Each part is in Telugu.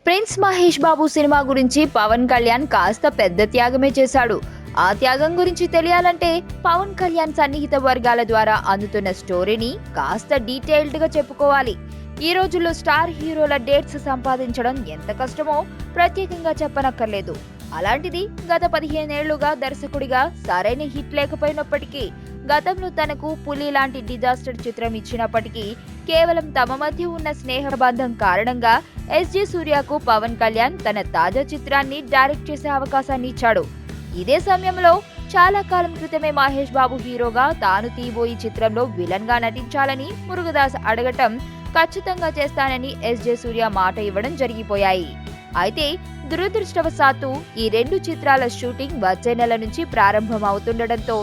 ప్రిన్స్ మహేష్ బాబు సినిమా గురించి పవన్ కళ్యాణ్ కాస్త పెద్ద త్యాగమే చేశాడు. ఆ త్యాగం గురించి తెలియాలంటే పవన్ కళ్యాణ్ సన్నిహిత వర్గాల ద్వారా అందుతున్న స్టోరీని కాస్త డీటెయిల్డ్ గా చెప్పుకోవాలి. ఈ రోజుల్లో స్టార్ హీరోల డేట్స్ సంపాదించడం ఎంత కష్టమో ప్రత్యేకంగా చెప్పనక్కర్లేదు. అలాంటిది గత 15 ఏళ్లుగా దర్శకుడిగా సరైన హిట్ లేకపోయినప్పటికీ, గతంలో తనకు పులి లాంటి డిజాస్టర్ చిత్రం ఇచ్చినప్పటికీ, కేవలం తమ మధ్య ఉన్న స్నేహ బంధం కారణంగా ఎస్జే సూర్యకు పవన్ కళ్యాణ్ తన తాజా చిత్రాన్ని డైరెక్ట్ చేసే అవకాశాన్ని ఇచ్చాడు. ఇదే సమయంలో చాలా కాలం క్రితమే మహేష్ బాబు హీరోగా తాను తీయబోయే చిత్రంలో విలన్ గా నటించాలని మురుగదాస్ అడగటం, ఖచ్చితంగా చేస్తానని ఎస్జే సూర్య మాట ఇవ్వడం జరిగిపోయాయి. అయితే దురదృష్టవశాత్తు ఈ రెండు చిత్రాల షూటింగ్ వచ్చే నెల నుంచి ప్రారంభం అవుతుండటంతో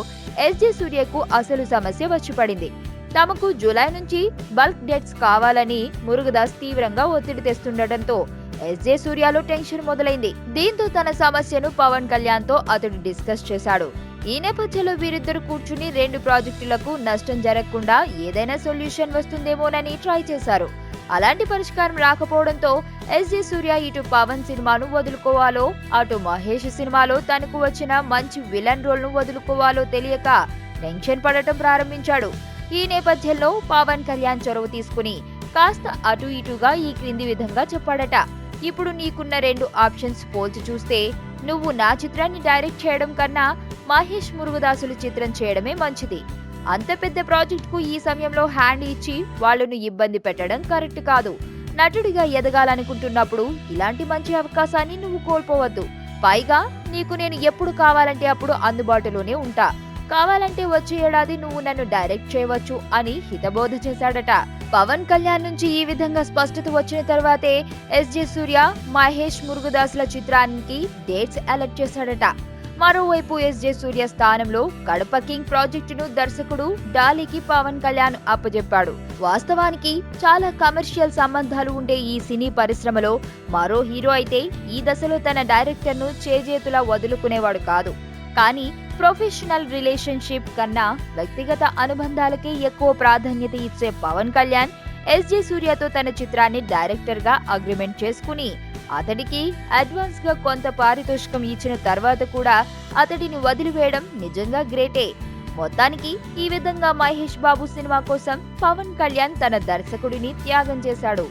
ఎస్జే సూర్యకు అసలు సమస్య వచ్చి పడింది. తమకు జూలై నుంచి బల్క్ డేట్స్ కావాలని మురుగదాస్ తీవ్రంగా ఒత్తిడి తెస్తుండటంతో ఎస్జే సూర్యలో టెన్షన్ మొదలైంది. దీంతో తన సమస్యను పవన్ కళ్యాణ్ తో అతడు డిస్కస్ చేశాడు. ఈ నేపథ్యంలో వీరిద్దరు కూర్చుని రెండు ప్రాజెక్టులకు నష్టం జరగకుండా ఏదైనా సొల్యూషన్ వస్తుందేమోనని ట్రై చేశారు. అలాంటి పరిష్కారం రాకపోవడంతో ఎస్జే సూర్య ఇటు పవన్ సినిమాను వదులుకోవాలో, అటు మహేష్ సినిమాలో తనకు వచ్చిన మంచి విలన్ రోల్ ను వదులుకోవాలో తెలియక టెన్షన్ పడటం ప్రారంభించాడు. ఈ నేపథ్యంలో పవన్ కళ్యాణ్ చొరవ తీసుకుని కాస్త అటు ఇటుగా ఈ క్రింది విధంగా చెప్పాడట. ఇప్పుడు నీకున్న రెండు ఆప్షన్స్ పోల్చి చూస్తే, నువ్వు నా చిత్రాన్ని డైరెక్ట్ చేయడం కన్నా మహేష్ మురుగదాసులు చిత్రం చేయడమే మంచిది. అంత పెద్ద ప్రాజెక్ట్ కు ఈ సమయంలో హ్యాండ్ ఇచ్చి వాళ్లను ఇబ్బంది పెట్టడం కరెక్ట్ కాదు. నటుడిగా ఎదగాలనుకుంటున్నప్పుడు ఇలాంటి మంచి అవకాశాన్ని నువ్వు కోల్పోవద్దు. పైగా నీకు నేను ఎప్పుడు కావాలంటే అప్పుడు అందుబాటులోనే ఉంటా. కావాలంటే వచ్చే ఏడాది నువ్వు నన్ను డైరెక్ట్ చేయవచ్చు అని హితబోధ చేశాడట. పవన్ కళ్యాణ్ నుంచి ఈ విధంగా స్పష్టత వచ్చిన తర్వాతే ఎస్జే సూర్య మహేష్ మురుగదాసుల చిత్రానికి డేట్స్ అలర్ట్ చేశాడట. మరోవైపు ఎస్జే సూర్య స్థానంలో కడప కింగ్ ప్రాజెక్టును దర్శకుడు డాలీకి పవన్ కళ్యాణ్ అప్పజెప్పాడు. వాస్తవానికి చాలా కమర్షియల్ సంబంధాలు ఉండే ఈ సినీ పరిశ్రమలో మరో హీరో అయితే ఈ దశలో తన డైరెక్టర్ ను చేజేతులా వదులుకునేవాడు కాదు. కానీ ప్రొఫెషనల్ రిలేషన్షిప్ కన్నా వ్యక్తిగత అనుబంధాలకే ఎక్కువ ప్రాధాన్యత ఇచ్చే పవన్ కళ్యాణ్ ఎస్జే సూర్యతో తన చిత్రాన్ని డైరెక్టర్ గా అగ్రిమెంట్ చేసుకుని అతడికి అడ్వాన్స్ గా కొంత పారితోషికం ఇచ్చిన తర్వాత కూడా అతడిని వదిలివేయడం నిజంగా గ్రేటే. మొత్తానికి ఈ విధంగా మహేష్ బాబు సినిమా కోసం పవన్ కళ్యాణ్ తన దర్శకుడిని త్యాగం చేశాడు.